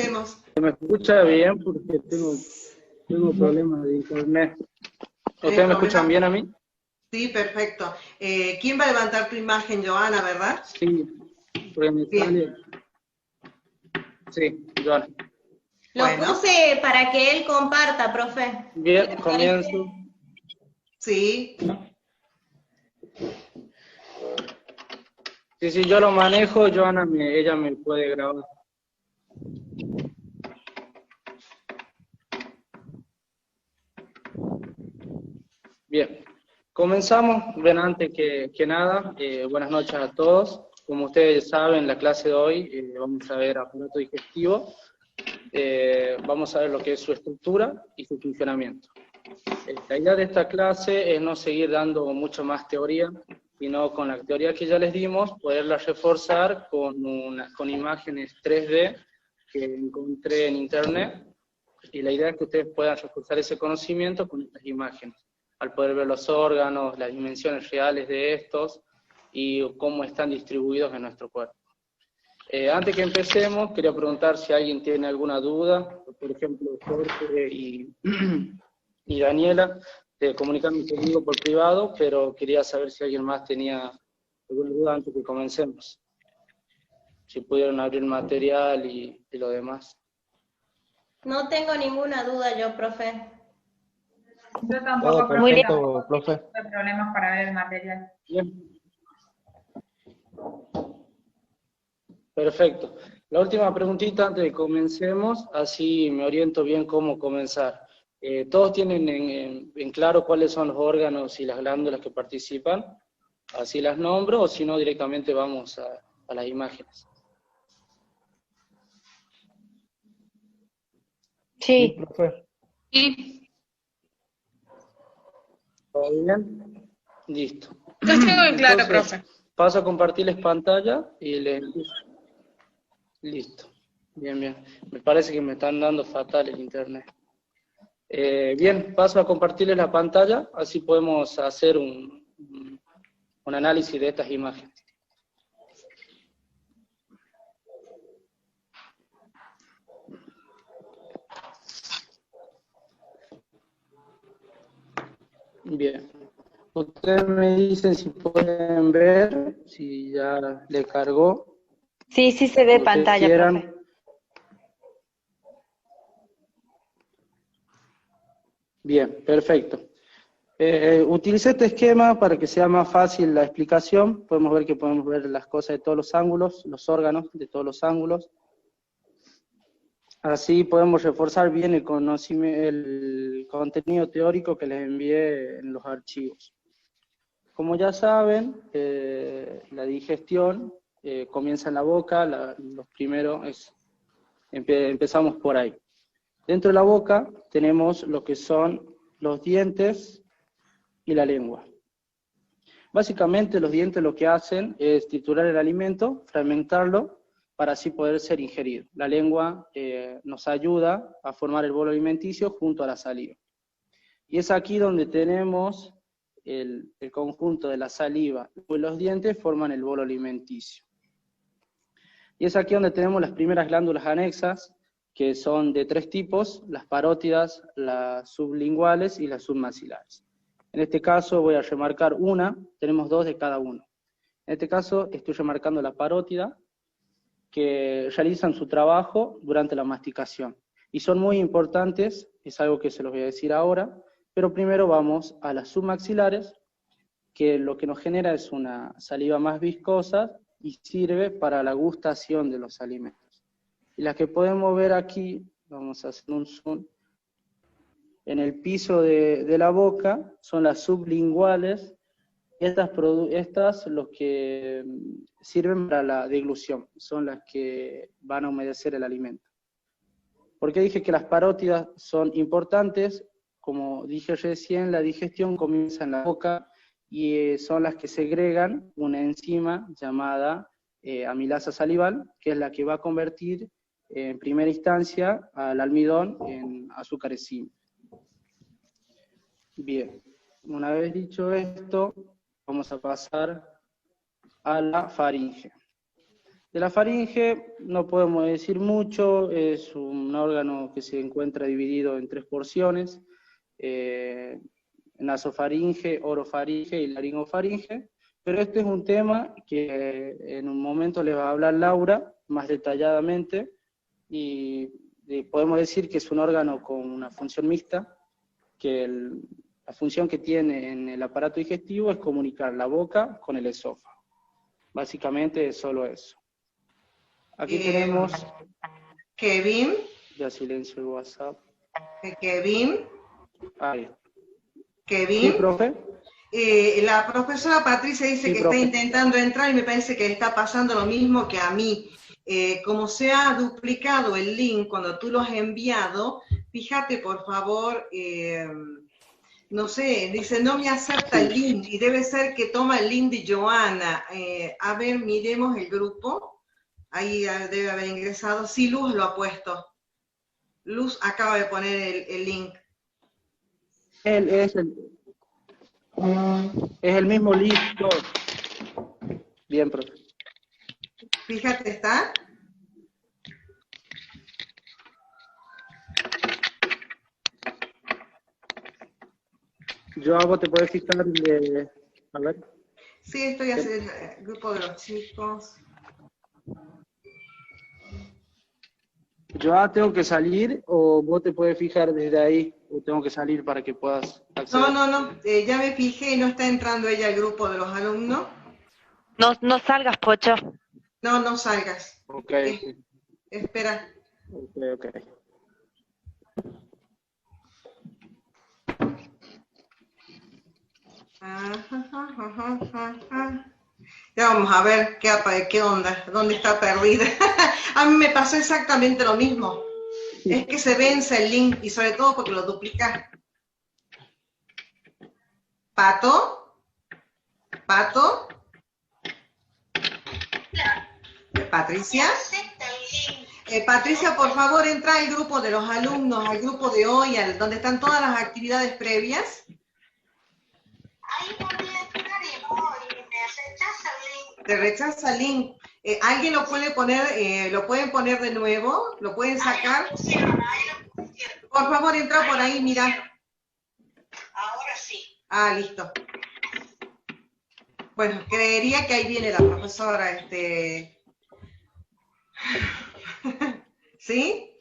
comencemos. ¿Se me escucha bien? Porque tengo problemas de internet. ¿Ustedes me escuchan bien a mí? Sí, perfecto. ¿Quién va a levantar tu imagen, Joana, verdad? Sí, porque me Bien. sale... Sí, Joana. Lo puse para que él comparta, profe. Bien, comienzo. Sí. Sí, yo lo manejo, Joana, ella me puede grabar. Bien, comenzamos. Ven, antes que nada, buenas noches a todos. Como ustedes saben, la clase de hoy vamos a ver aparato digestivo, vamos a ver lo que es su estructura y su funcionamiento. La idea de esta clase es no seguir dando mucho más teoría, sino con la teoría que ya les dimos, poderla reforzar con imágenes 3D que encontré en internet, y la idea es que ustedes puedan reforzar ese conocimiento con estas imágenes, al poder ver los órganos, las dimensiones reales de estos, y cómo están distribuidos en nuestro cuerpo. Antes que empecemos, quería preguntar si alguien tiene alguna duda, por ejemplo, Jorge y Daniela, comunicarme conmigo por privado, pero quería saber si alguien más tenía alguna duda antes que comencemos. Si pudieron abrir material y lo demás. No tengo ninguna duda yo, profe. Yo tampoco, Todo perfecto, profe. no hay problemas para ver el material. Bien. Perfecto. La última preguntita antes de que comencemos, así me oriento bien cómo comenzar. ¿Todos tienen en claro cuáles son los órganos y las glándulas que participan? Así las nombro, o si no, directamente vamos a las imágenes. Sí, profe. ¿Todo bien? Listo. Yo tengo en claro, Entonces, profe. paso a compartirles pantalla y les... Listo. Bien, bien. Me parece que me están dando fatal el internet. Bien, paso a compartirles la pantalla, así podemos hacer un análisis de estas imágenes. Bien. Ustedes me dicen si pueden ver, si ya le cargó. Sí, sí se ve Ustedes pantalla, quieran. profe. Bien, perfecto. Utilicé este esquema para que sea más fácil la explicación. Podemos ver las cosas de todos los ángulos, los órganos de todos los ángulos. Así podemos reforzar bien el contenido teórico que les envié en los archivos. Como ya saben, la digestión comienza en la boca, los primeros empezamos por ahí. Dentro de la boca tenemos lo que son los dientes y la lengua. Básicamente los dientes lo que hacen es triturar el alimento, fragmentarlo, para así poder ser ingerido. La lengua nos ayuda a formar el bolo alimenticio junto a la saliva. Y es aquí donde tenemos el conjunto de la saliva y los dientes forman el bolo alimenticio. Y es aquí donde tenemos las primeras glándulas anexas, que son de 3 tipos: las parótidas, las sublinguales y las submaxilares. En este caso voy a remarcar una, tenemos 2 de cada uno. En este caso estoy remarcando la parótida, que realizan su trabajo durante la masticación. Y son muy importantes, es algo que se los voy a decir ahora, pero primero vamos a las submaxilares, que lo que nos genera es una saliva más viscosa y sirve para la gustación de los alimentos. Y las que podemos ver aquí, vamos a hacer un zoom, en el piso de la boca, son las sublinguales. Estas los que sirven para la deglución, son las que van a humedecer el alimento. ¿Por qué dije que las parótidas son importantes? Como dije recién, la digestión comienza en la boca y son las que segregan una enzima llamada amilasa salival, que es la que va a convertir en primera instancia al almidón en azúcares simples. Bien, una vez dicho esto, vamos a pasar a la faringe. De la faringe no podemos decir mucho, es un órgano que se encuentra dividido en 3 porciones, nasofaringe, orofaringe y laringofaringe, pero este es un tema que en un momento les va a hablar Laura más detalladamente, y podemos decir que es un órgano con una función mixta, que la función que tiene en el aparato digestivo es comunicar la boca con el esófago. Básicamente es solo eso. Aquí tenemos... Kevin. Ya silencio el WhatsApp. Kevin. Ahí. Kevin. Sí, profe. La profesora Patricia dice Sí, que profe. está intentando entrar y me parece que le está pasando lo mismo que a mí. Como se ha duplicado el link cuando tú lo has enviado, fíjate por favor, no sé, dice no me acepta el link y debe ser que toma el link de Joana. A ver, miremos el grupo. Ahí debe haber ingresado. Sí, Luz lo ha puesto. Luz acaba de poner el link. Es el mismo link. Bien, profe. Fíjate, ¿está? Yo hago, te puedes fijar de... A ver. Sí, estoy haciendo el grupo de los chicos. Yo tengo que salir, o vos te puedes fijar desde ahí, o tengo que salir para que puedas acceder. No, ya me fijé y no está entrando ella al grupo de los alumnos. No salgas, Pocho. No salgas. Ok. Espera. Ok. Ya vamos a ver qué onda, dónde está perdida. A mí me pasó exactamente lo mismo. Es que se vence el link y sobre todo porque lo duplicas. ¿Pato? ¿Patricia? Patricia, por favor, entra al grupo de los alumnos, al grupo de hoy, donde están todas las actividades previas. Ahí podía entrar y no, y me rechaza el link. Te rechaza el link. ¿Alguien lo puede poner, lo pueden poner de nuevo? ¿Lo pueden sacar? Ahí lo pusieron. Por favor, entra por ahí, mira. Ahora sí. Ah, listo. Bueno, creería que ahí viene la profesora, ¿sí?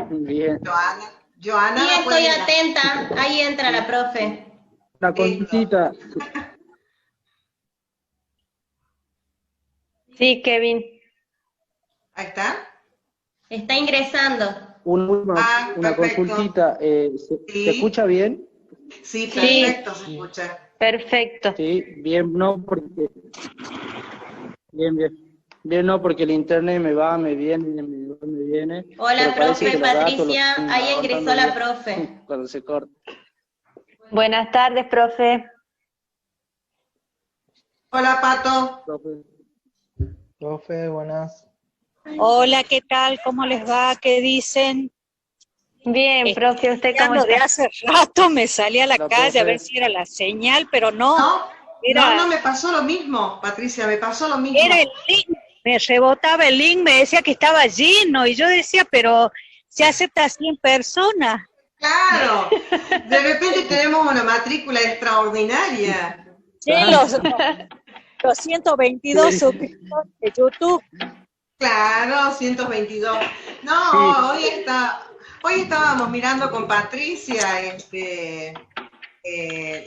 Bien. Joana. Sí, ¿la estoy puede- atenta. Ahí entra la profe. La consultita. Sí, Kevin. Ahí está. Está ingresando. Una perfecto. consultita. ¿Se escucha bien? Sí, perfecto, se escucha. Perfecto. Sí, bien, no porque... Bien, no porque el internet me va, me viene, me va, me viene. Hola, pero parece profe que los datos Patricia. los Ahí están ingresó aguantando la bien. profe. Cuando se corta. Buenas tardes, profe. Hola, Pato. Profe, buenas. Hola, ¿qué tal? ¿Cómo les va? ¿Qué dicen? Bien, profe, ¿usted cómo De está? hace rato me salí a la Hola, calle a ver profe. si era la señal, pero no. No, me pasó lo mismo, Patricia, me pasó lo mismo. Era el link, me rebotaba el link, me decía que estaba lleno, y yo decía, pero se acepta 100 personas. Claro, de repente tenemos una matrícula extraordinaria. Sí, los 122 suscriptores de YouTube. Claro, 122. No, hoy estábamos mirando con Patricia,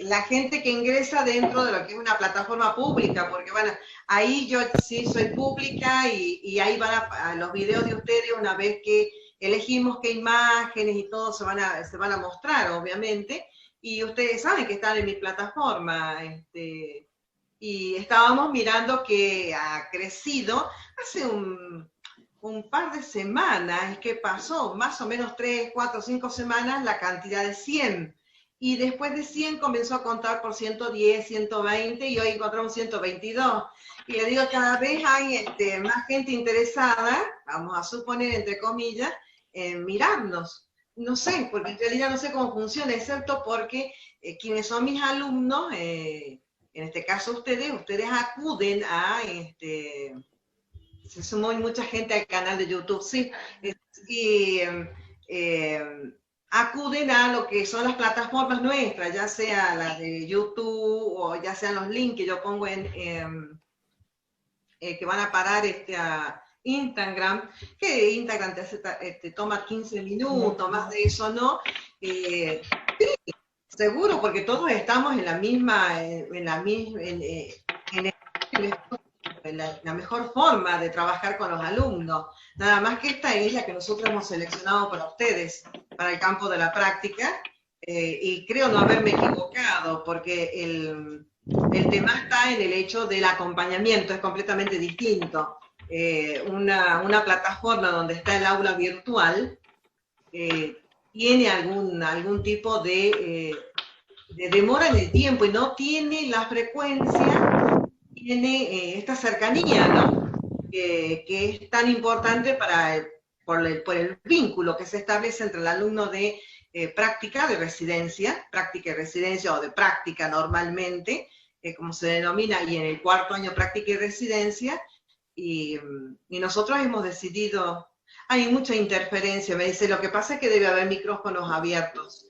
la gente que ingresa dentro de lo que es una plataforma pública, porque bueno, ahí yo sí soy pública y ahí van a los videos de ustedes una vez que elegimos qué imágenes y todo se van a mostrar, obviamente, y ustedes saben que están en mi plataforma, y estábamos mirando que ha crecido hace un par de semanas, es que pasó más o menos 3, 4, 5 semanas la cantidad de 100, y después de 100 comenzó a contar por 110, 120, y hoy encontramos 122. Y le digo, cada vez hay más gente interesada, vamos a suponer, entre comillas, en mirarnos. No sé, porque en realidad no sé cómo funciona, excepto porque quienes son mis alumnos, en este caso ustedes acuden Se sumó mucha gente al canal de YouTube, sí. Y acuden a lo que son las plataformas nuestras, ya sea las de YouTube o ya sean los links que yo pongo que van a parar a Instagram, que Instagram te toma 15 minutos, más de eso, ¿no? Sí, seguro, porque todos estamos en la misma, en la mejor forma de trabajar con los alumnos. Nada más que esta es la que nosotros hemos seleccionado para ustedes, para el campo de la práctica, y creo no haberme equivocado, porque el tema está en el hecho del acompañamiento, es completamente distinto. Una plataforma donde está el aula virtual tiene algún tipo de demora en el tiempo y no tiene la frecuencia, tiene esta cercanía, ¿no? Que es tan importante por el vínculo que se establece entre el alumno de práctica y residencia o de práctica normalmente, como se denomina, y en el cuarto año práctica y residencia, y nosotros hemos decidido, hay mucha interferencia, me dice, lo que pasa es que debe haber micrófonos abiertos.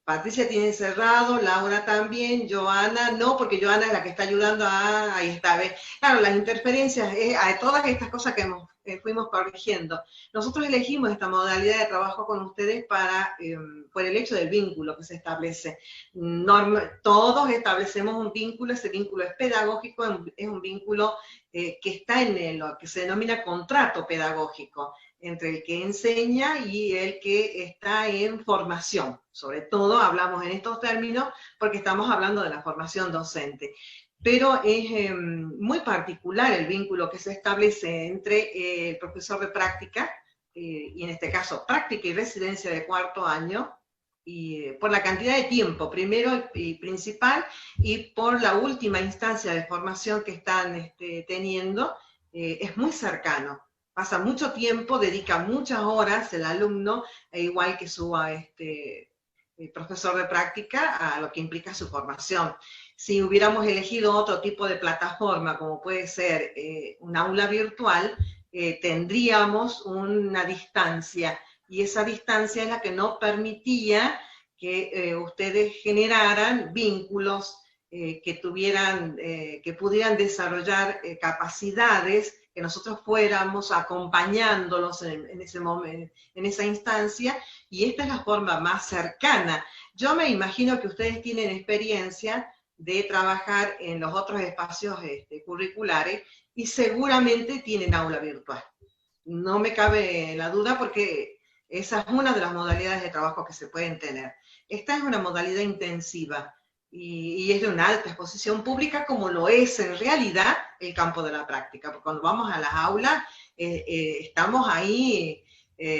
Patricia tiene cerrado, Laura también, Joana no, porque Joana es la que está ayudando ahí está, ¿ves? Claro, las interferencias, a todas estas cosas que fuimos corrigiendo. Nosotros elegimos esta modalidad de trabajo con ustedes por el hecho del vínculo que se establece. Todos establecemos un vínculo, ese vínculo es pedagógico, es un vínculo que está en lo que se denomina contrato pedagógico, entre el que enseña y el que está en formación. Sobre todo hablamos en estos términos porque estamos hablando de la formación docente. Pero es muy particular el vínculo que se establece entre el profesor de práctica, y en este caso práctica y residencia de cuarto año, y por la cantidad de tiempo, primero y principal, y por la última instancia de formación que están teniendo, es muy cercano. Pasa mucho tiempo, dedica muchas horas el alumno, igual que su profesor de práctica, a lo que implica su formación. Si hubiéramos elegido otro tipo de plataforma, como puede ser un aula virtual, tendríamos una distancia, y esa distancia es la que no permitía que ustedes generaran vínculos que pudieran desarrollar capacidades, que nosotros fuéramos acompañándolos en ese momento, en esa instancia, y esta es la forma más cercana. Yo me imagino que ustedes tienen experiencia de trabajar en los otros espacios curriculares y seguramente tienen aula virtual. No me cabe la duda porque esa es una de las modalidades de trabajo que se pueden tener. Esta es una modalidad intensiva y es de una alta exposición pública, como lo es en realidad el campo de la práctica, porque cuando vamos a las aulas estamos ahí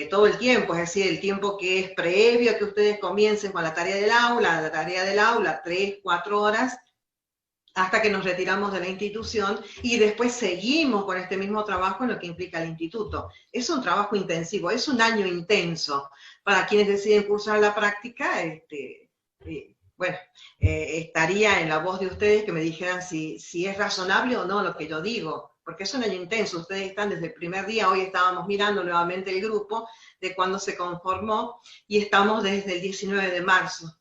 todo el tiempo, es decir, el tiempo que es previo a que ustedes comiencen con la tarea del aula, 3, 4 horas, hasta que nos retiramos de la institución, y después seguimos con este mismo trabajo en lo que implica el instituto. Es un trabajo intensivo, es un año intenso. Para quienes deciden cursar la práctica, estaría en la voz de ustedes que me dijeran si es razonable o no lo que yo digo, porque es un año intenso. Ustedes están desde el primer día, hoy estábamos mirando nuevamente el grupo de cuando se conformó, y estamos desde el 19 de marzo,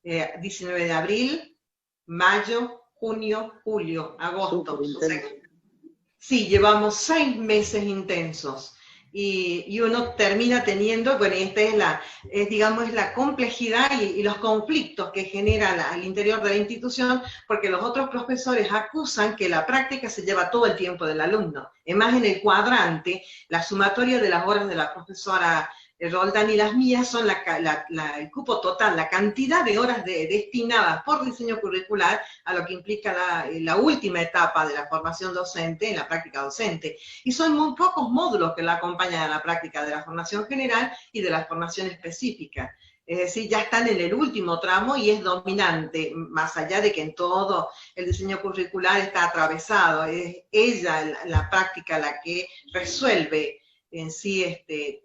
19 de abril, mayo, junio, julio, agosto. O sea, sí, llevamos 6 meses intensos. Y uno termina teniendo, bueno, esta es la complejidad y los conflictos que genera al interior de la institución, porque los otros profesores acusan que la práctica se lleva todo el tiempo del alumno. Es más, en el cuadrante, la sumatoria de las horas de la profesora Roldán y las mías son el cupo total, la cantidad de horas destinadas por diseño curricular a lo que implica la última etapa de la formación docente en la práctica docente. Y son muy pocos módulos que la acompañan a la práctica de la formación general y de la formación específica. Es decir, ya están en el último tramo y es dominante, más allá de que en todo el diseño curricular está atravesado. Es ella, la práctica, la que resuelve en sí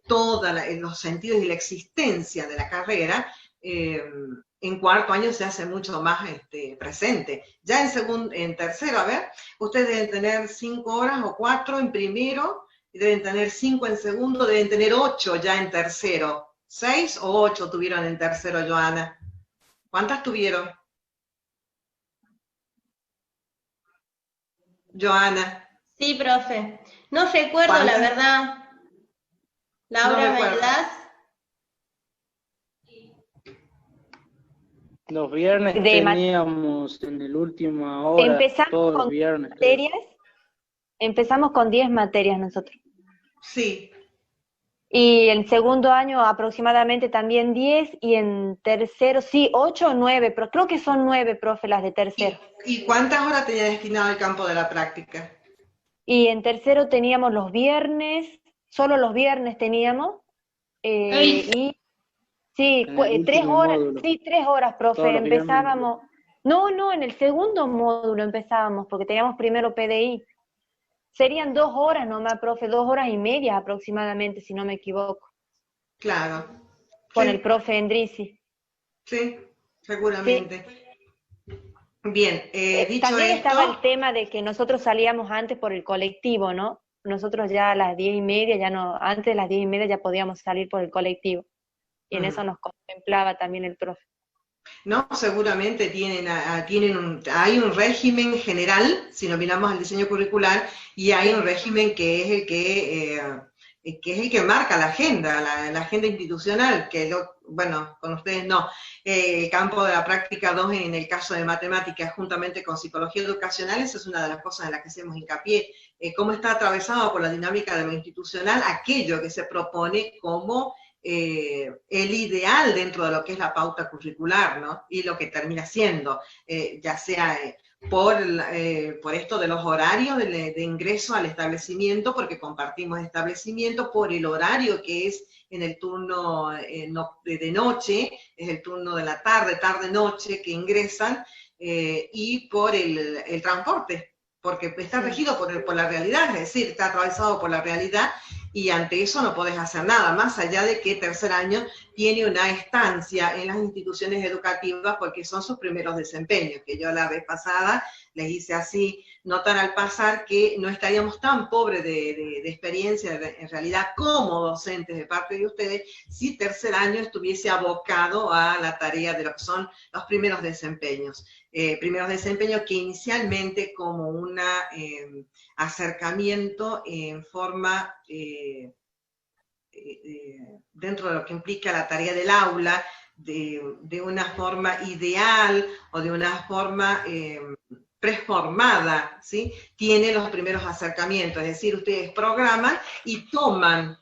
todos los sentidos y la existencia de la carrera. en cuarto año se hace mucho más presente. Ya en tercero, a ver, ustedes deben tener 5 horas o 4 en primero, deben tener 5 en segundo, deben tener 8 ya en tercero. 6 o 8 tuvieron en tercero, Joana. ¿Cuántas tuvieron? Joana. Sí, profe. No recuerdo, la ¿Cuántas? verdad. Laura, No ¿me recuerdo. ayudás? Los viernes De teníamos en el última hora, Empezamos todos los con viernes, creo. materias, empezamos con 10 materias nosotros. Sí. Y en segundo año aproximadamente también 10, y en tercero, sí, 8 o 9, pero creo que son 9, profe, las de tercero. ¿Y cuántas horas tenía destinado el campo de la práctica? Y en tercero teníamos los viernes, solo los viernes teníamos, y sí, En el 3 último horas, módulo. sí, 3 horas, Todos profe, los viernes. empezábamos. No, en el segundo módulo empezábamos, porque teníamos primero PDI. Serían 2 horas nomás, profe, 2 horas y media aproximadamente, si no me equivoco, Claro. con Sí, el profe Endrisi. sí, seguramente. Bien, dicho También esto, estaba el tema de que nosotros salíamos antes por el colectivo, ¿no? Nosotros ya a las 10:30, ya no, antes de las 10:30 ya podíamos salir por el colectivo. Y en eso nos contemplaba también el profe. no, seguramente hay un régimen general, si nos miramos al diseño curricular, y hay un régimen que es el que marca la agenda, la agenda institucional, bueno, con ustedes no. El campo de la práctica 2 en el caso de matemáticas, juntamente con psicología educacional, esa es una de las cosas en las que hacemos hincapié, cómo está atravesado por la dinámica de lo institucional aquello que se propone como el ideal dentro de lo que es la pauta curricular, ¿no? Y lo que termina siendo, ya sea por esto de los horarios de ingreso al establecimiento, porque compartimos establecimiento, por el horario que es en el turno de noche, es el turno de la tarde-noche que ingresan, y por el transporte, porque está regido por la realidad, es decir, está atravesado por la realidad, y ante eso no podés hacer nada, más allá de que tercer año tiene una estancia en las instituciones educativas porque son sus primeros desempeños, que yo la vez pasada les hice así notar al pasar que no estaríamos tan pobres de experiencia en realidad como docentes de parte de ustedes si tercer año estuviese abocado a la tarea de lo que son los primeros desempeños. Primeros desempeños que inicialmente como un acercamiento en forma dentro de lo que implica la tarea del aula, de una forma ideal o de una forma preformada, ¿sí? Tiene los primeros acercamientos, es decir, ustedes programan y toman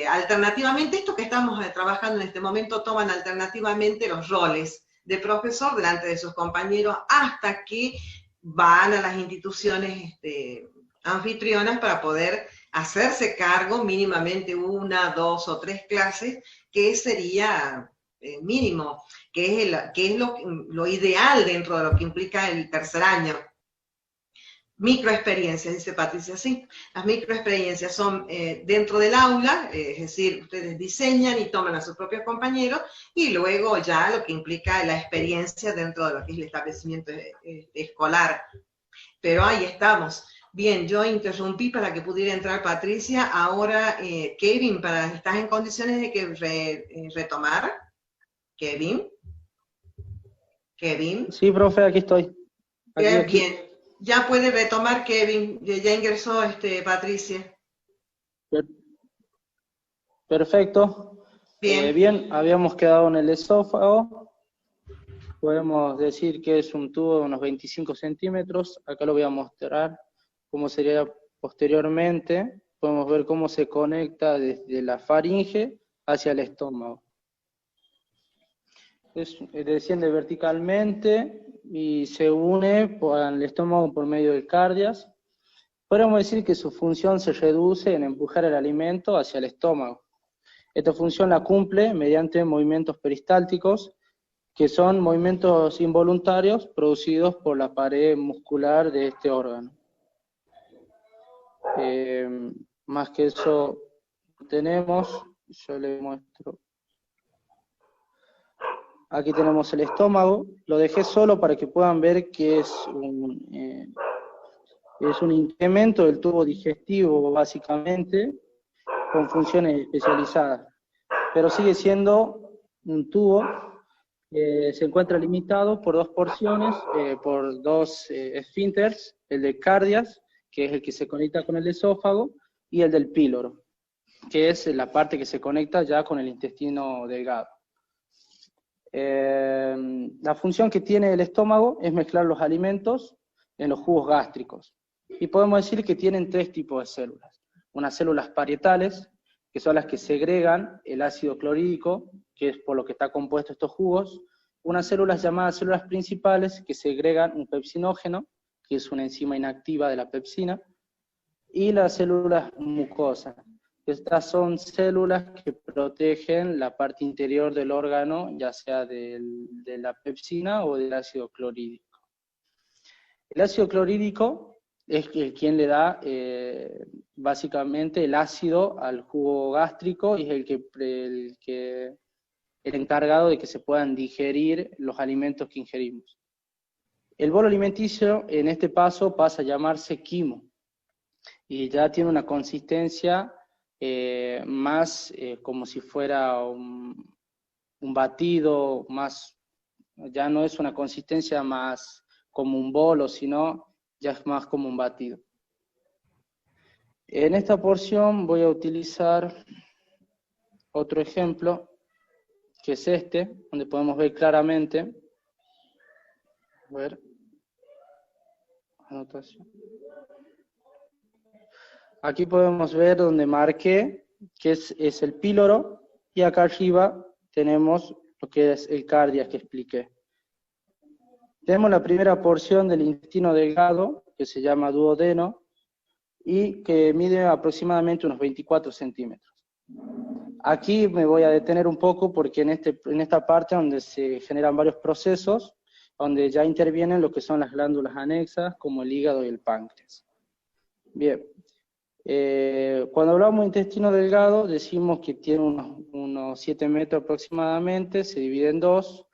alternativamente, esto que estamos trabajando en este momento, toman alternativamente los roles de profesor delante de sus compañeros hasta que van a las instituciones anfitrionas para poder hacerse cargo mínimamente 1, 2 o 3 clases, que sería mínimo, que es lo ideal dentro de lo que implica el tercer año. Microexperiencias, dice Patricia, sí. Las microexperiencias son dentro del aula, es decir, ustedes diseñan y toman a sus propios compañeros, y luego ya lo que implica la experiencia dentro de lo que es el establecimiento escolar. Pero ahí estamos. Bien, yo interrumpí para que pudiera entrar Patricia. Ahora, Kevin, ¿estás en condiciones de que retomar? Kevin. Kevin. Sí, profe, aquí estoy. Aquí. Bien. Ya puede retomar, Kevin. Ya ingresó Patricia. Perfecto. Bien. Bien, habíamos quedado en el esófago. Podemos decir que es un tubo de unos 25 centímetros. Acá lo voy a mostrar cómo sería posteriormente. Podemos ver cómo se conecta desde la faringe hacia el estómago. Desciende verticalmente y se une al estómago por medio del cardias. Podemos decir que su función se reduce en empujar el alimento hacia el estómago. Esta función la cumple mediante movimientos peristálticos, que son movimientos involuntarios producidos por la pared muscular de este órgano. Más que eso tenemos, yo le muestro. Aquí tenemos el estómago, lo dejé solo para que puedan ver que es un incremento del tubo digestivo, básicamente, con funciones especializadas. Pero sigue siendo un tubo que se encuentra limitado por dos porciones, por dos esfínteres, el de cardias, que es el que se conecta con el esófago, y el del píloro, que es la parte que se conecta ya con el intestino delgado. La función que tiene el estómago es mezclar los alimentos en los jugos gástricos. Y podemos decir que tienen tres tipos de células. Unas células parietales, que son las que segregan el ácido clorhídrico, que es por lo que está compuesto estos jugos. Unas células llamadas células principales, que segregan un pepsinógeno, que es una enzima inactiva de la pepsina. Y las células mucosas. Estas son células que protegen la parte interior del órgano, ya sea de la pepsina o del ácido clorhídrico. El ácido clorhídrico es quien le da básicamente el ácido al jugo gástrico y es el encargado de que se puedan digerir los alimentos que ingerimos. El bolo alimenticio en este paso pasa a llamarse quimo y ya tiene una consistencia más como si fuera un batido, ya no es una consistencia más como un bolo, sino ya es más como un batido. En esta porción voy a utilizar otro ejemplo, que es este, donde podemos ver claramente, a ver, anotación. Aquí podemos ver donde marqué, que es el píloro, y acá arriba tenemos lo que es el cardias que expliqué. Tenemos la primera porción del intestino delgado, que se llama duodeno, y que mide aproximadamente unos 24 centímetros. Aquí me voy a detener un poco porque en esta parte donde se generan varios procesos, donde ya intervienen lo que son las glándulas anexas, como el hígado y el páncreas. Bien. Cuando hablamos de intestino delgado, decimos que tiene unos 7 metros aproximadamente, se divide en dos,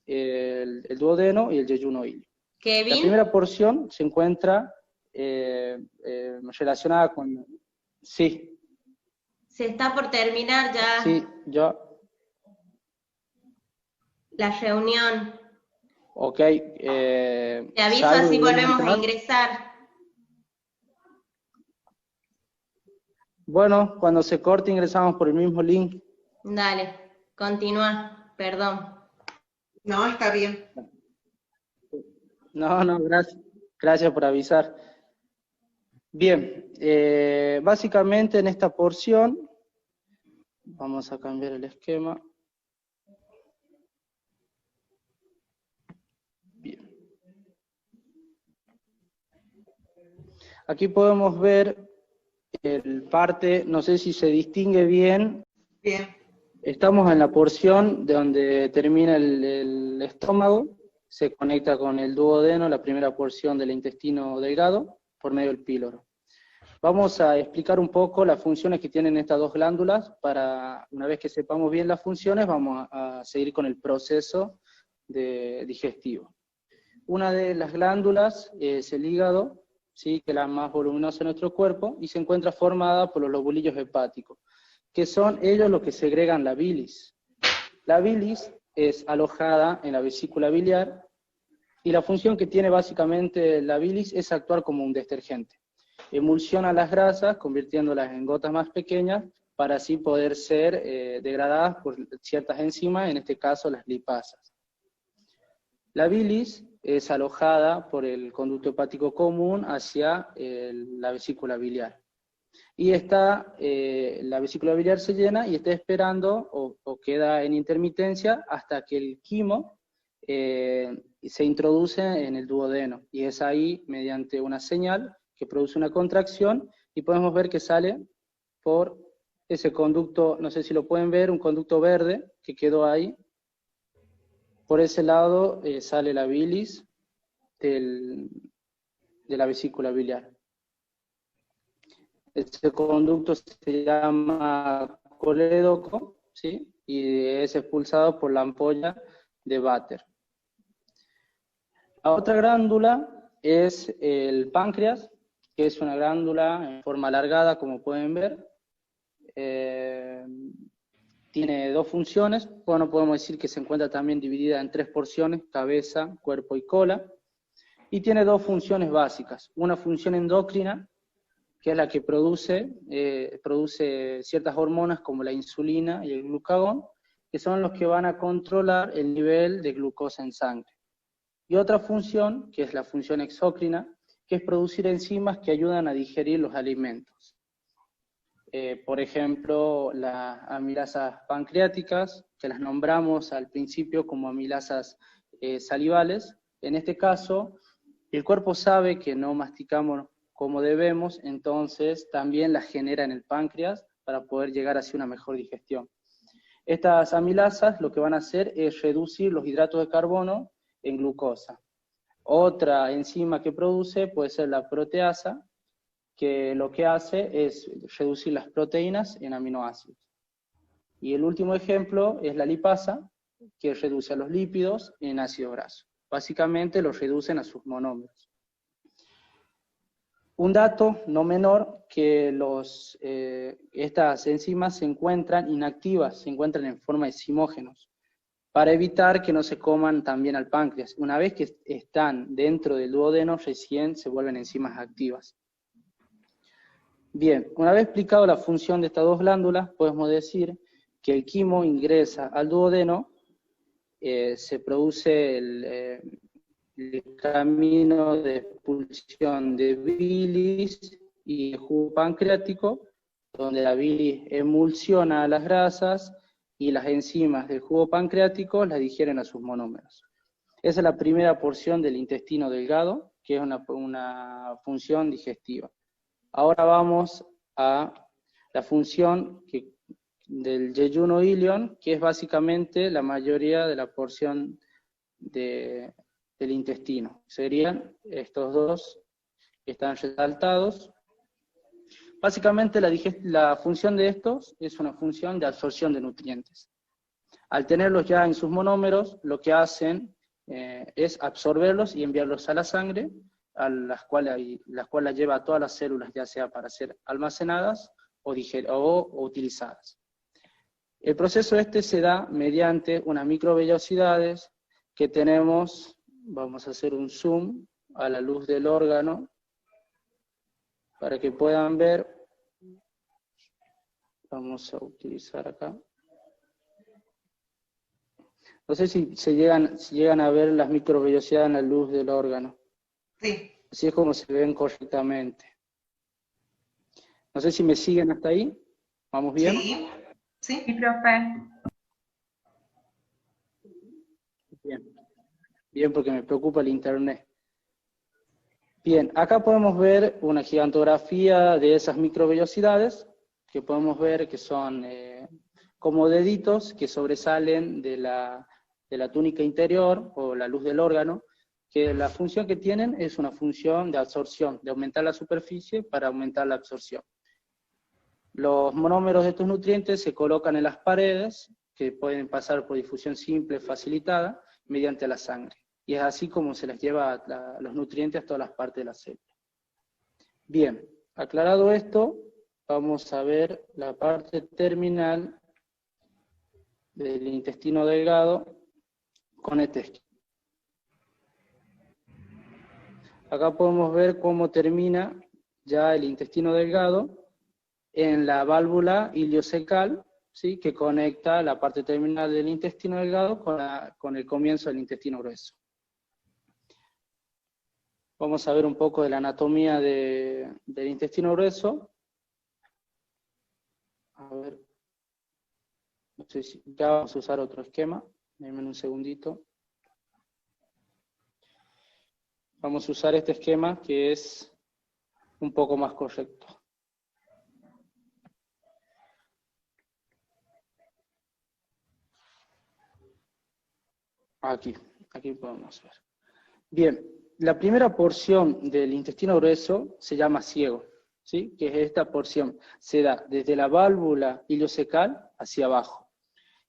el duodeno y el yeyuno ilio. Kevin. La primera porción se encuentra relacionada con... Sí. Se está por terminar ya Sí, ya. la reunión. Ok. Te aviso salgo así y volvemos a entrar. ingresar. Bueno, cuando se corte ingresamos por el mismo link. Dale, continúa, perdón. No, está bien. No, gracias. Gracias por avisar. Bien, básicamente en esta porción, vamos a cambiar el esquema. Bien. Aquí podemos ver el parte, no sé si se distingue bien. Bien. Estamos en la porción de donde termina el estómago, se conecta con el duodeno, la primera porción del intestino delgado, por medio del píloro. Vamos a explicar un poco las funciones que tienen estas dos glándulas, para una vez que sepamos bien las funciones, vamos a seguir con el proceso digestivo. Una de las glándulas es el hígado, ¿sí?, que es la más voluminosa de nuestro cuerpo, y se encuentra formada por los lobulillos hepáticos, que son ellos los que segregan la bilis. La bilis es alojada en la vesícula biliar, y la función que tiene básicamente la bilis es actuar como un detergente. Emulsiona las grasas, convirtiéndolas en gotas más pequeñas, para así poder ser degradadas por ciertas enzimas, en este caso las lipasas. La bilis es alojada por el conducto hepático común hacia la vesícula biliar. Y la vesícula biliar se llena y está esperando o queda en intermitencia hasta que el quimo se introduce en el duodeno. Y es ahí, mediante una señal, que produce una contracción, y podemos ver que sale por ese conducto, no sé si lo pueden ver, un conducto verde que quedó ahí. Por ese lado sale la bilis de la vesícula biliar. Este conducto se llama colédoco, ¿sí?, y es expulsado por la ampolla de váter. La otra glándula es el páncreas, que es una glándula en forma alargada, como pueden ver. Tiene dos funciones. Bueno, podemos decir que se encuentra también dividida en 3 porciones: cabeza, cuerpo y cola. Y tiene dos funciones básicas. Una función endocrina, que es la que produce ciertas hormonas como la insulina y el glucagón, que son los que van a controlar el nivel de glucosa en sangre. Y otra función, que es la función exócrina, que es producir enzimas que ayudan a digerir los alimentos. Por ejemplo, las amilasas pancreáticas, que las nombramos al principio como amilasas salivales. En este caso, el cuerpo sabe que no masticamos como debemos, entonces también las genera en el páncreas para poder llegar hacia una mejor digestión. Estas amilasas lo que van a hacer es reducir los hidratos de carbono en glucosa. Otra enzima que produce puede ser la proteasa, que lo que hace es reducir las proteínas en aminoácidos. Y el último ejemplo es la lipasa, que reduce a los lípidos en ácido graso. Básicamente los reducen a sus monómeros. Un dato no menor, que estas enzimas se encuentran inactivas, se encuentran en forma de zimógenos, para evitar que no se coman también al páncreas. Una vez que están dentro del duodeno, recién se vuelven enzimas activas. Bien, una vez explicado la función de estas dos glándulas, podemos decir que el quimo ingresa al duodeno, se produce el camino de expulsión de bilis y jugo pancreático, donde la bilis emulsiona a las grasas y las enzimas del jugo pancreático las digieren a sus monómeros. Esa es la primera porción del intestino delgado, que es una función digestiva. Ahora vamos a la función del yeyuno ilion, que es básicamente la mayoría de la porción del intestino. Serían estos dos que están resaltados. Básicamente la función de estos es una función de absorción de nutrientes. Al tenerlos ya en sus monómeros, lo que hacen es absorberlos y enviarlos a la sangre, a las cuales la lleva a todas las células, ya sea para ser almacenadas o utilizadas. El proceso se da mediante unas microvellosidades que tenemos. Vamos a hacer un zoom a la luz del órgano para que puedan ver. Vamos a utilizar acá. No sé si llegan a ver las microvellosidades en la luz del órgano. Sí. Así es como se ven correctamente. No sé si me siguen hasta ahí. ¿Vamos bien? Sí. Sí. Sí, profe. Bien. Bien, porque me preocupa el internet. Bien, acá podemos ver una gigantografía de esas microvellosidades, que podemos ver que son como deditos que sobresalen de la túnica interior, o la luz del órgano, que la función que tienen es una función de absorción, de aumentar la superficie para aumentar la absorción. Los monómeros de estos nutrientes se colocan en las paredes, que pueden pasar por difusión simple facilitada, mediante la sangre. Y es así como se les lleva los nutrientes a todas las partes de la célula. Bien, aclarado esto, vamos a ver la parte terminal del intestino delgado con este esquema. Acá podemos ver cómo termina ya el intestino delgado en la válvula iliocecal, ¿sí?, que conecta la parte terminal del intestino delgado con el comienzo del intestino grueso. Vamos a ver un poco de la anatomía del intestino grueso. A ver, no sé si ya vamos a usar otro esquema. Denme un segundito. Vamos a usar este esquema que es un poco más correcto. Aquí podemos ver. Bien, la primera porción del intestino grueso se llama ciego, ¿sí?, que es esta porción. Se da desde la válvula iliocecal hacia abajo.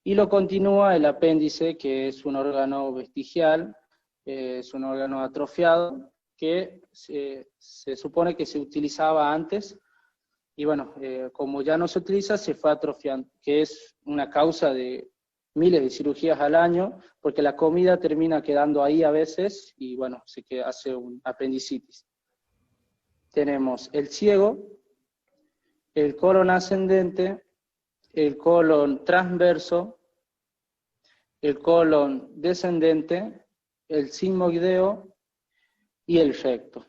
y lo continúa el apéndice, que es un órgano vestigial, es un órgano atrofiado, que se supone que se utilizaba antes, y bueno, como ya no se utiliza, se fue atrofiando, que es una causa de miles de cirugías al año, porque la comida termina quedando ahí a veces, y bueno, hace un apendicitis. Tenemos el ciego, el colon ascendente, el colon transverso, el colon descendente, el sigmoideo y el recto.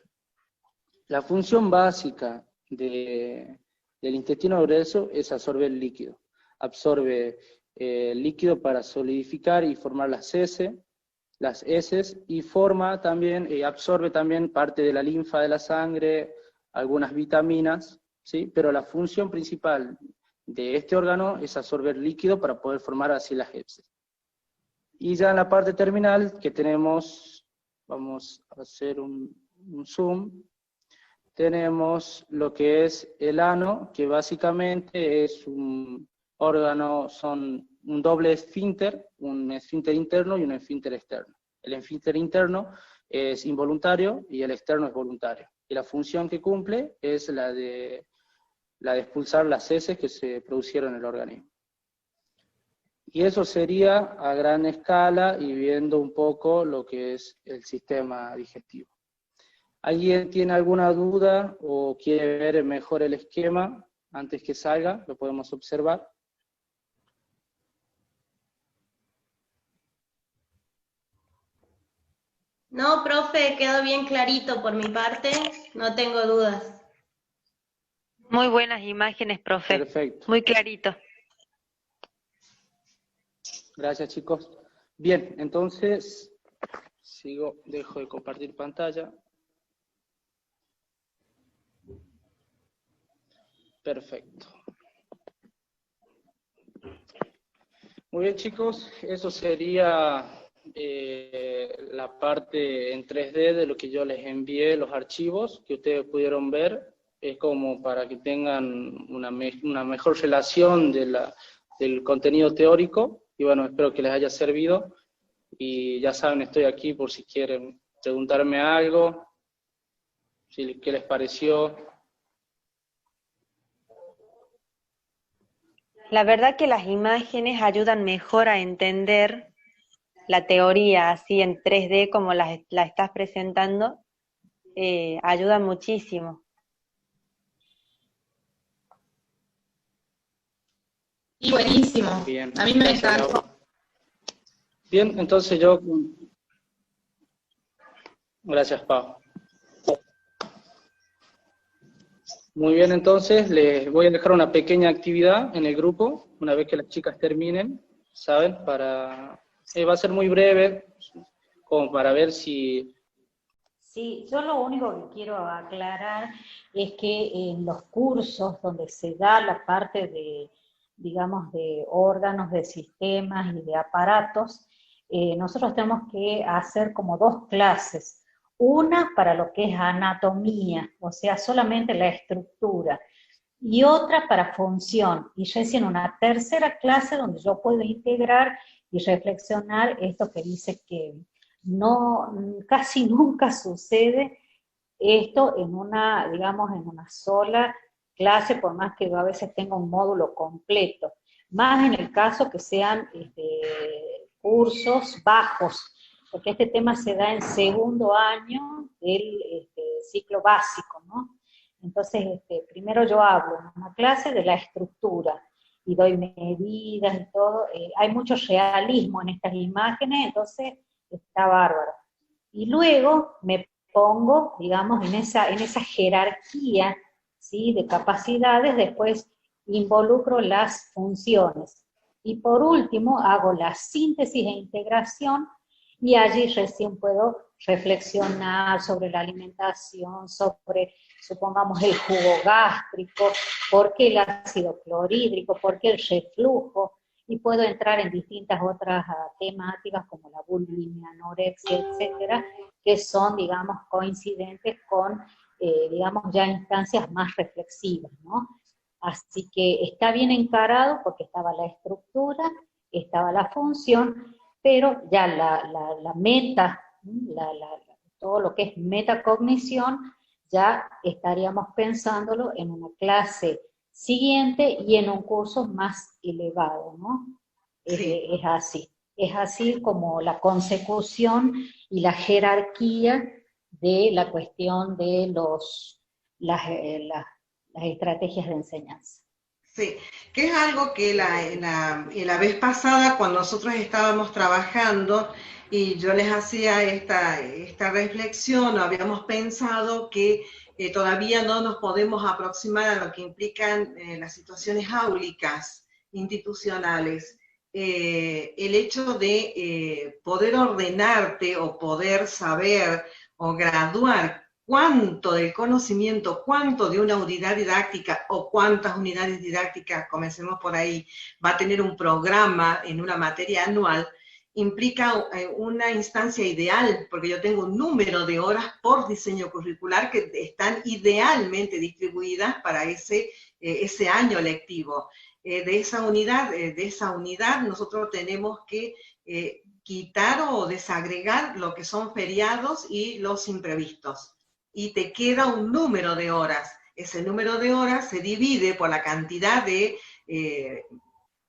La función básica del intestino grueso es absorber líquido. Absorbe líquido para solidificar y formar las heces, y forma también, absorbe también parte de la linfa de la sangre, algunas vitaminas, ¿sí? Pero la función principal de este órgano es absorber líquido para poder formar así las heces. Y ya en la parte terminal que tenemos, vamos a hacer un zoom, tenemos lo que es el ano, que básicamente es un órgano, son un doble esfínter, un esfínter interno y un esfínter externo. El esfínter interno es involuntario y el externo es voluntario. Y la función que cumple es la de expulsar las heces que se producieron en el organismo. Y eso sería a gran escala y viendo un poco lo que es el sistema digestivo. ¿Alguien tiene alguna duda o quiere ver mejor el esquema antes que salga? Lo podemos observar. No, profe, quedó bien clarito por mi parte, no tengo dudas. Muy buenas imágenes, profe. Perfecto. Muy clarito. Gracias, chicos. Bien, entonces, dejo de compartir pantalla. Perfecto. Muy bien, chicos, eso sería la parte en 3D de lo que yo les envié, los archivos que ustedes pudieron ver. Es como para que tengan una mejor relación del contenido teórico, y bueno, espero que les haya servido, y ya saben, estoy aquí por si quieren preguntarme algo, qué les pareció. La verdad que las imágenes ayudan mejor a entender la teoría así en 3D como la estás presentando, ayudan muchísimo. Y buenísimo. Bien, A mí me encantó. Bien, entonces gracias, Pau. Muy bien, entonces les voy a dejar una pequeña actividad en el grupo, una vez que las chicas terminen, ¿saben? Va a ser muy breve, como para ver si... Sí, yo lo único que quiero aclarar es que en los cursos donde se da la parte de, digamos, de órganos, de sistemas y de aparatos, nosotros tenemos que hacer como 2 clases. Una para lo que es anatomía, o sea, solamente la estructura, y otra para función, y recién una tercera clase donde yo puedo integrar y reflexionar esto que dice que no, casi nunca sucede esto en una, digamos, en una sola clase, por más que yo a veces tenga un módulo completo, más en el caso que sean cursos bajos, porque este tema se da en segundo año del ciclo básico, ¿no? Entonces, primero yo hablo en una clase de la estructura, y doy medidas y todo, hay mucho realismo en estas imágenes, entonces está bárbaro. Y luego me pongo, digamos, en esa jerarquía, ¿sí?, de capacidades, después involucro las funciones. Y por último, hago la síntesis e integración, y allí recién puedo reflexionar sobre la alimentación, sobre, supongamos, el jugo gástrico, por qué el ácido clorhídrico, por qué el reflujo, y puedo entrar en distintas otras temáticas como la bulimia, anorexia, etcétera, que son, digamos, coincidentes con, digamos, ya instancias más reflexivas, ¿no? Así que está bien encarado porque estaba la estructura, estaba la función, pero ya la meta, todo lo que es metacognición, ya estaríamos pensándolo en una clase siguiente y en un curso más elevado, ¿no? Sí. Es así como la consecución y la jerarquía de la cuestión de las estrategias de enseñanza. Sí, que es algo que la vez pasada cuando nosotros estábamos trabajando y yo les hacía esta reflexión, habíamos pensado que todavía no nos podemos aproximar a lo que implican las situaciones áulicas, institucionales. El hecho de poder ordenarte o poder saber o graduar cuánto del conocimiento, cuánto de una unidad didáctica o cuántas unidades didácticas, comencemos por ahí, va a tener un programa en una materia anual, implica una instancia ideal, porque yo tengo un número de horas por diseño curricular que están idealmente distribuidas para ese año lectivo. De esa unidad nosotros tenemos que quitar o desagregar lo que son feriados y los imprevistos. Y te queda un número de horas. Ese número de horas se divide por la cantidad de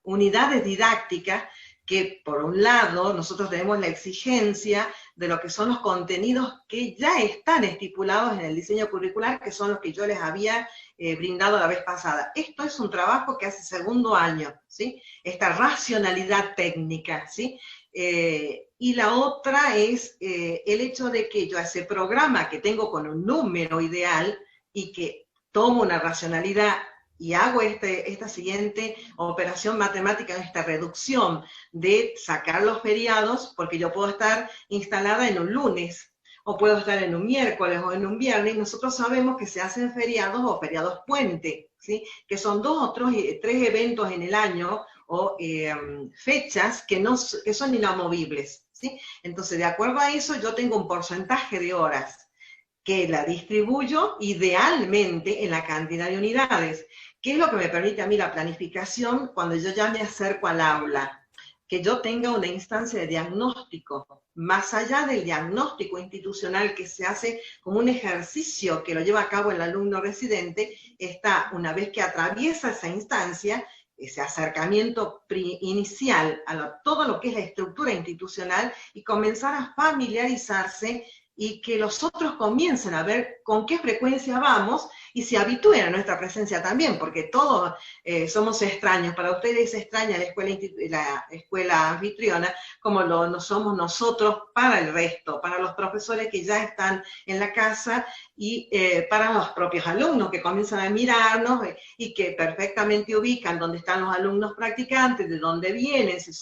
unidades didácticas que, por un lado, nosotros tenemos la exigencia de lo que son los contenidos que ya están estipulados en el diseño curricular, que son los que yo les había brindado la vez pasada. Esto es un trabajo que hace segundo año, ¿sí? Esta racionalidad técnica, ¿sí? Y la otra es el hecho de que yo a ese programa que tengo con un número ideal y que tomo una racionalidad y hago esta siguiente operación matemática, esta reducción de sacar los feriados, porque yo puedo estar instalada en un lunes, o puedo estar en un miércoles o en un viernes, nosotros sabemos que se hacen feriados o feriados puente, ¿sí? Que son 2 o 3 eventos en el año, o fechas que son inamovibles, ¿sí? Entonces, de acuerdo a eso, yo tengo un porcentaje de horas que la distribuyo idealmente en la cantidad de unidades, que es lo que me permite a mí la planificación cuando yo ya me acerco al aula, que yo tenga una instancia de diagnóstico, más allá del diagnóstico institucional que se hace como un ejercicio que lo lleva a cabo el alumno residente, está, una vez que atraviesa esa instancia, ese acercamiento inicial a todo lo que es la estructura institucional y comenzar a familiarizarse y que los otros comiencen a ver con qué frecuencia vamos y se habitúen a nuestra presencia también, porque todos somos extraños. Para ustedes es extraña la escuela anfitriona, como no somos nosotros para el resto, para los profesores que ya están en la casa y para los propios alumnos que comienzan a mirarnos y que perfectamente ubican dónde están los alumnos practicantes, de dónde vienen, si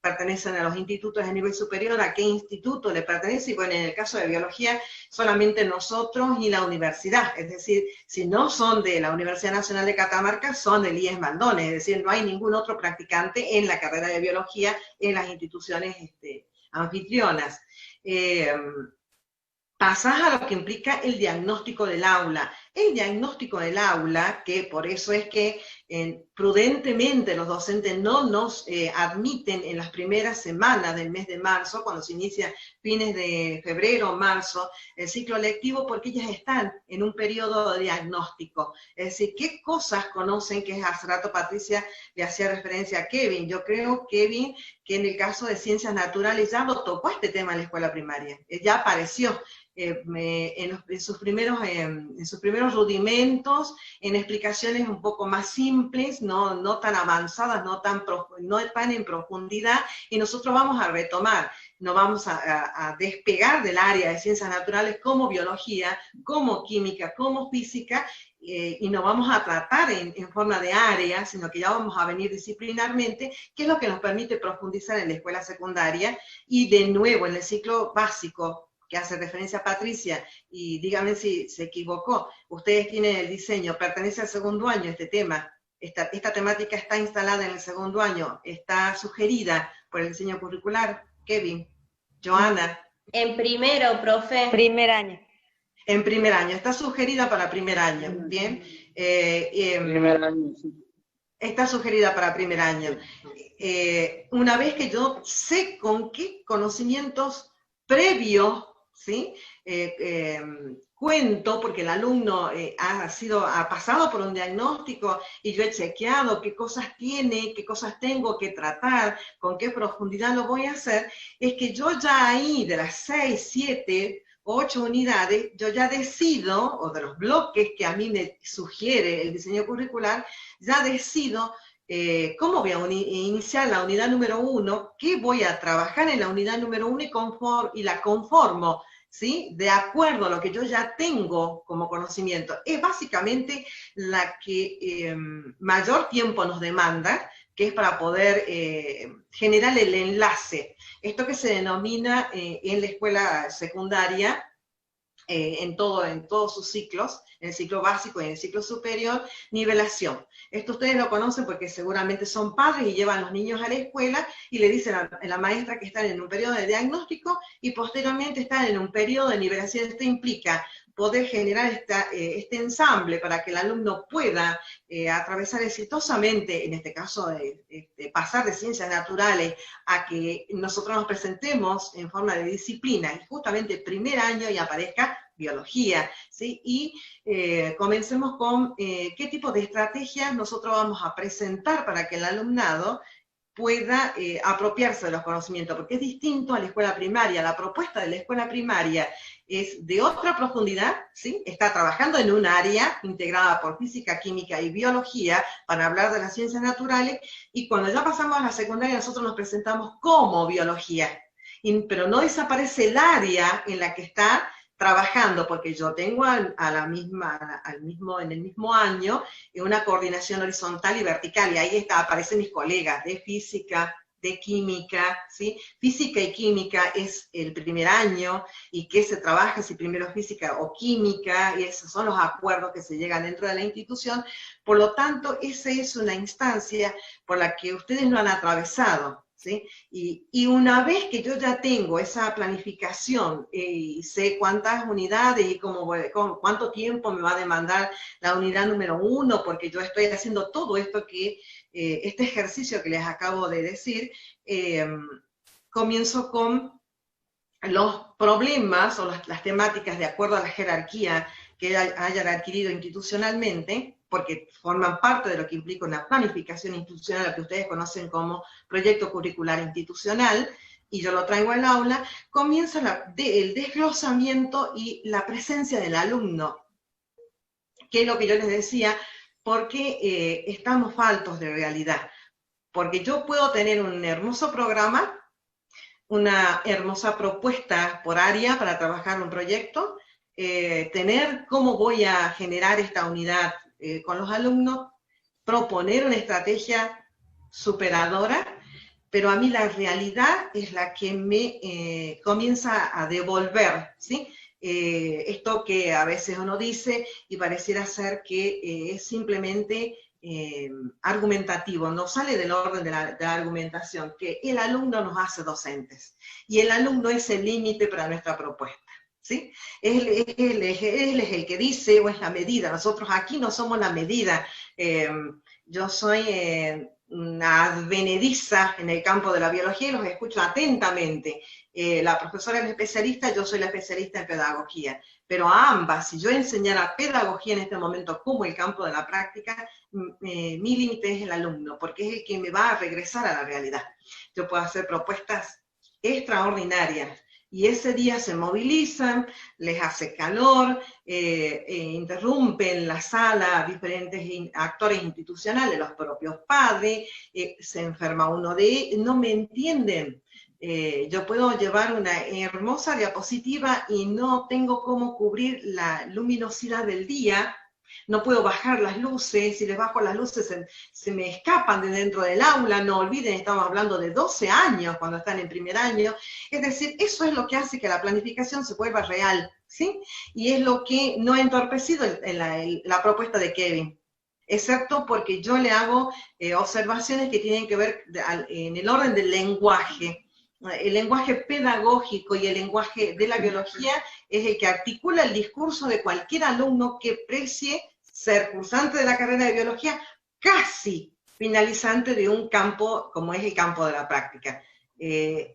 pertenecen a los institutos de nivel superior, a qué instituto le pertenece, y bueno, en el caso de biología, solamente nosotros y la universidad, es decir, si no son de la Universidad Nacional de Catamarca, son del IES Maldones, es decir, no hay ningún otro practicante en la carrera de biología en las instituciones anfitrionas. Pasás a lo que implica el diagnóstico del aula. El diagnóstico del aula, que por eso es que prudentemente los docentes no nos admiten en las primeras semanas del mes de marzo, cuando se inicia fines de febrero o marzo, el ciclo lectivo, porque ellas están en un periodo de diagnóstico. Es decir, ¿qué cosas conocen? Que hace rato Patricia le hacía referencia a Kevin. Yo creo, Kevin, que en el caso de ciencias naturales ya lo tocó este tema en la escuela primaria. Ya apareció. En sus primeros rudimentos, en explicaciones un poco más simples, no tan avanzadas, no tan en profundidad, y nosotros vamos a retomar, nos vamos a despegar del área de ciencias naturales como biología, como química, como física, y no vamos a tratar en forma de área, sino que ya vamos a venir disciplinarmente, que es lo que nos permite profundizar en la escuela secundaria, y de nuevo en el ciclo básico, que hace referencia a Patricia, y díganme si se equivocó, ustedes tienen el diseño, pertenece al segundo año este tema, esta temática está instalada en el segundo año, está sugerida por el diseño curricular. Kevin, Joana. En primero, profe. Primer año. En primer año, está sugerida para primer año, ¿bien? Primer año, sí. Está sugerida para primer año. Una vez que yo sé con qué conocimientos previos, ¿sí? Cuento, porque el alumno ha pasado por un diagnóstico y yo he chequeado qué cosas tiene, qué cosas tengo que tratar, con qué profundidad lo voy a hacer, es que yo ya ahí de las 6, 7, 8 unidades, yo ya decido, o de los bloques que a mí me sugiere el diseño curricular, ya decido cómo voy a iniciar la unidad número 1, qué voy a trabajar en la unidad número 1 y la conformo, ¿sí? De acuerdo a lo que yo ya tengo como conocimiento. Es básicamente la que mayor tiempo nos demanda, que es para poder generar el enlace. Esto que se denomina en la escuela secundaria, en todos sus ciclos, en el ciclo básico y en el ciclo superior, nivelación. Esto ustedes lo conocen porque seguramente son padres y llevan a los niños a la escuela y le dicen a la maestra que están en un periodo de diagnóstico y posteriormente están en un periodo de nivelación. Esto implica poder generar este ensamble para que el alumno pueda atravesar exitosamente, en este caso, pasar de ciencias naturales a que nosotros nos presentemos en forma de disciplina, y justamente el primer año y aparezca biología, ¿sí? Y comencemos con qué tipo de estrategias nosotros vamos a presentar para que el alumnado pueda apropiarse de los conocimientos, porque es distinto a la escuela primaria. La propuesta de la escuela primaria es de otra profundidad, ¿sí? Está trabajando en un área integrada por física, química y biología para hablar de las ciencias naturales, y cuando ya pasamos a la secundaria nosotros nos presentamos como biología, pero no desaparece el área en la que está trabajando, porque yo tengo en el mismo año una coordinación horizontal y vertical, y ahí aparecen mis colegas de física, de química, ¿sí? Física y química es el primer año, y qué se trabaja, si primero física o química, y esos son los acuerdos que se llegan dentro de la institución. Por lo tanto, esa es una instancia por la que ustedes no han atravesado, ¿sí? Y una vez que yo ya tengo esa planificación y sé cuántas unidades y cuánto tiempo me va a demandar la unidad número 1, porque yo estoy haciendo todo esto este ejercicio que les acabo de decir, comienzo con los problemas o las temáticas de acuerdo a la jerarquía que hayan adquirido institucionalmente, porque forman parte de lo que implica una planificación institucional, lo que ustedes conocen como proyecto curricular institucional, y yo lo traigo al aula. Comienza el desglosamiento y la presencia del alumno, que es lo que yo les decía, porque estamos faltos de realidad. Porque yo puedo tener un hermoso programa, una hermosa propuesta por área para trabajar un proyecto, tener cómo voy a generar esta unidad con los alumnos, proponer una estrategia superadora, pero a mí la realidad es la que me comienza a devolver, ¿sí? Esto que a veces uno dice y pareciera ser que es simplemente argumentativo, no sale del orden de la argumentación, que el alumno nos hace docentes, y el alumno es el límite para nuestra propuesta, ¿sí? Él es el que dice, o es la medida. Nosotros aquí no somos la medida. Yo soy una advenediza en el campo de la biología y los escucho atentamente. La profesora es la especialista, yo soy la especialista en pedagogía. Pero a ambas, si yo enseñara pedagogía en este momento como el campo de la práctica, mi límite es el alumno, porque es el que me va a regresar a la realidad. Yo puedo hacer propuestas extraordinarias, y ese día se movilizan, les hace calor, interrumpen la sala diferentes actores institucionales, los propios padres, se enferma uno no me entienden. Yo puedo llevar una hermosa diapositiva y no tengo cómo cubrir la luminosidad del día, no puedo bajar las luces, si les bajo las luces se me escapan de dentro del aula. No olviden, estamos hablando de 12 años cuando están en primer año. Es decir, eso es lo que hace que la planificación se vuelva real, ¿sí? Y es lo que no ha entorpecido la propuesta de Kevin, excepto porque yo le hago observaciones que tienen que ver en el orden del lenguaje. El lenguaje pedagógico y el lenguaje de la biología es el que articula el discurso de cualquier alumno que precie ser cursante de la carrera de biología casi finalizante de un campo como es el campo de la práctica.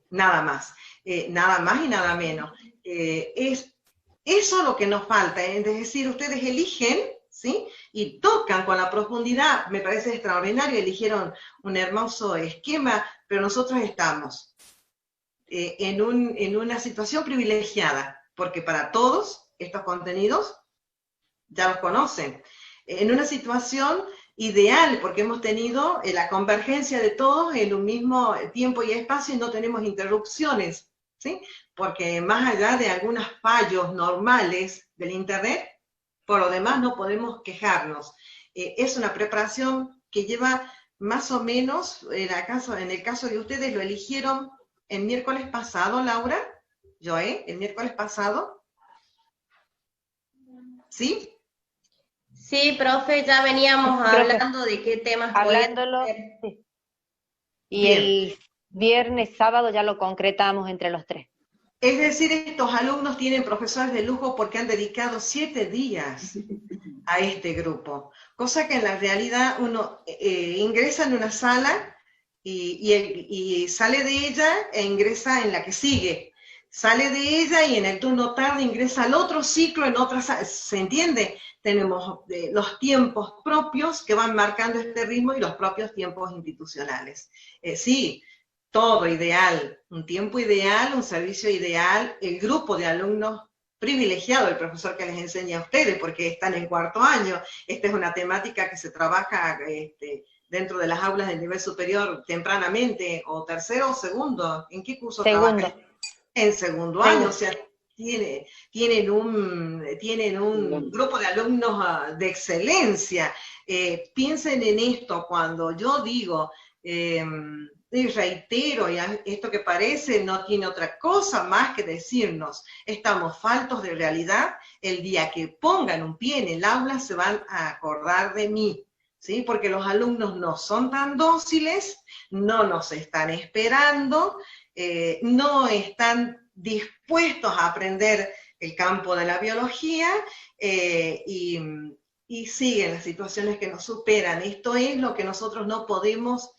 Nada más y nada menos. Es eso lo que nos falta, es decir, ustedes eligen, ¿sí? Y tocan con la profundidad, me parece extraordinario, eligieron un hermoso esquema, pero nosotros estamos en una situación privilegiada, porque para todos estos contenidos ya los conocen, en una situación ideal, porque hemos tenido la convergencia de todos en un mismo tiempo y espacio y no tenemos interrupciones, ¿sí? Porque más allá de algunos fallos normales del Internet, por lo demás no podemos quejarnos. Es una preparación que lleva más o menos, en el caso de ustedes, lo eligieron el miércoles pasado, Laura, Joé, el miércoles pasado, ¿sí? Sí, profe, ya veníamos hablando de qué temas hablándolo, sí. Y bien. El viernes, sábado ya lo concretamos entre los tres. Es decir, estos alumnos tienen profesores de lujo porque han dedicado 7 días a este grupo, cosa que en la realidad uno ingresa en una sala y sale de ella e ingresa en la que sigue. Sale de ella y en el turno tarde ingresa al otro ciclo en otra sala. ¿Se entiende? Tenemos los tiempos propios que van marcando este ritmo y los propios tiempos institucionales. Sí, todo ideal, un tiempo ideal, un servicio ideal, el grupo de alumnos privilegiado, el profesor que les enseña a ustedes, porque están en 4º año. Esta es una temática que se trabaja dentro de las aulas del nivel superior tempranamente, o 3º o 2º. ¿En qué curso trabajan? En 2º año, o sea, tienen un grupo de alumnos de excelencia. Piensen en esto cuando yo digo, y reitero, y esto que parece no tiene otra cosa más que decirnos, estamos faltos de realidad, el día que pongan un pie en el aula se van a acordar de mí, ¿sí? Porque los alumnos no son tan dóciles, no nos están esperando, no están dispuestos a aprender el campo de la biología y siguen las situaciones que nos superan. Esto es lo que nosotros no podemos,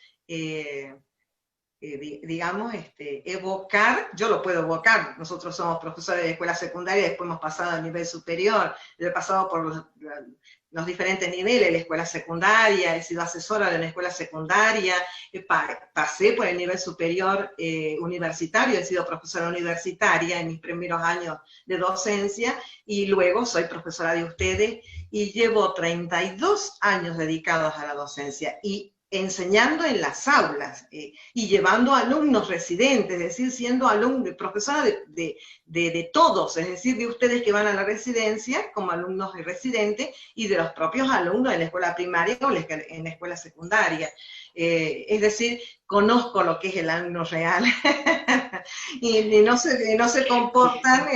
digamos, evocar. Yo lo puedo evocar. Nosotros somos profesores de escuela secundaria, después hemos pasado al nivel superior, yo he pasado por los diferentes niveles, la escuela secundaria, he sido asesora de una escuela secundaria, pasé por el nivel superior universitario, he sido profesora universitaria en mis primeros años de docencia, y luego soy profesora de ustedes, y llevo 32 años dedicados a la docencia, y enseñando en las aulas, y llevando alumnos residentes, es decir, siendo profesora de todos, es decir, de ustedes que van a la residencia como alumnos residentes, y de los propios alumnos en la escuela primaria o en la escuela secundaria. Es decir, conozco lo que es el alumno real, y no se comportan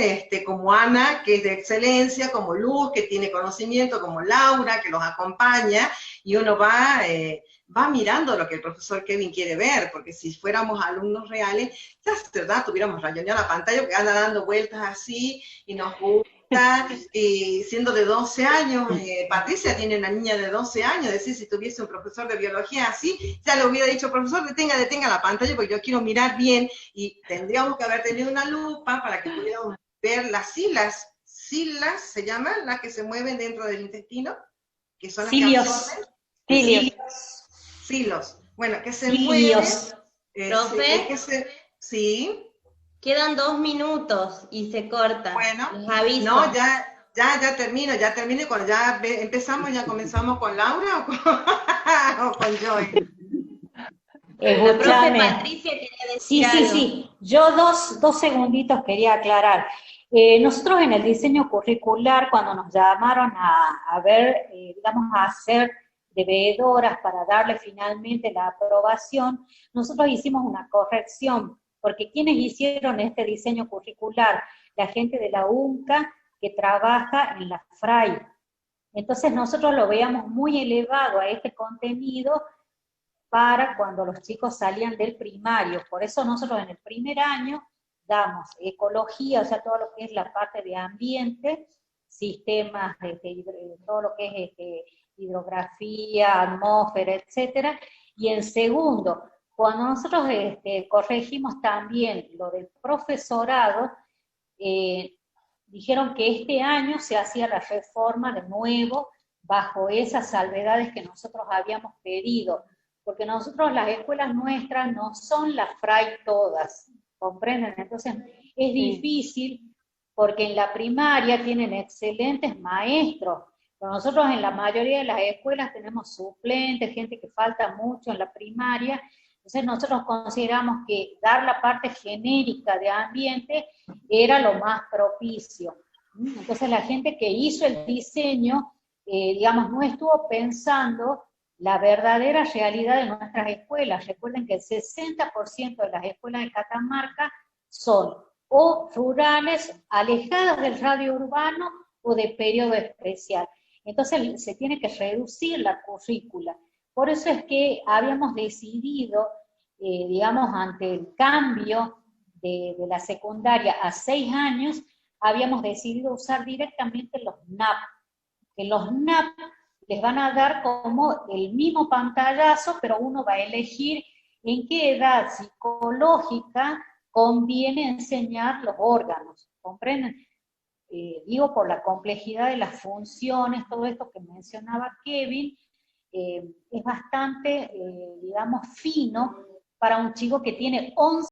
como Ana, que es de excelencia, como Luz, que tiene conocimiento, como Laura, que los acompaña, y uno va mirando lo que el profesor Kevin quiere ver, porque si fuéramos alumnos reales, ya es verdad, tuviéramos rayoneado la pantalla, que anda dando vueltas así, y nos gusta, y siendo de 12 años, Patricia tiene una niña de 12 años, es decir, si tuviese un profesor de biología así, ya le hubiera dicho, profesor, detenga la pantalla, porque yo quiero mirar bien, y tendríamos que haber tenido una lupa para que pudiéramos ver las cilas se llaman, las que se mueven dentro del intestino, que son las cilios. que absorben. Silos. Bueno, que se mueven. Profe, sí. Quedan 2 minutos y se corta. Bueno, les aviso. No, ya termino, cuando ya empezamos, ya comenzamos con Laura o con Joy. La profe Patricia quería decir algo. Sí. Yo dos segunditos quería aclarar. Nosotros en el diseño curricular, cuando nos llamaron a ver, digamos, a hacer de veedoras para darle finalmente la aprobación, nosotros hicimos una corrección, porque quienes hicieron este diseño curricular, la gente de la UNCA que trabaja en la FRAI. Entonces nosotros lo veíamos muy elevado a este contenido para cuando los chicos salían del primario. Por eso nosotros en el primer año damos ecología, o sea, todo lo que es la parte de ambiente, sistemas, todo lo que es hidrografía, atmósfera, etcétera, Y en segundo, cuando nosotros corregimos también lo del profesorado, dijeron que este año se hacía la reforma de nuevo bajo esas salvedades que nosotros habíamos pedido, porque nosotros las escuelas nuestras no son las FRAI todas, ¿comprenden? Entonces es difícil porque en la primaria tienen excelentes maestros, pero nosotros en la mayoría de las escuelas tenemos suplentes, gente que falta mucho en la primaria. Entonces nosotros consideramos que dar la parte genérica de ambiente era lo más propicio. Entonces la gente que hizo el diseño, digamos, no estuvo pensando la verdadera realidad de nuestras escuelas. Recuerden que el 60% de las escuelas de Catamarca son o rurales, alejadas del radio urbano o de periodo especial. Entonces se tiene que reducir la currícula. Por eso es que habíamos decidido, digamos, ante el cambio de la secundaria a 6 años, habíamos decidido usar directamente los NAP. Que los NAP les van a dar como el mismo pantallazo, pero uno va a elegir en qué edad psicológica conviene enseñar los órganos, ¿comprenden? Digo, por la complejidad de las funciones, todo esto que mencionaba Kevin, es bastante, digamos, fino para un chico que tiene 11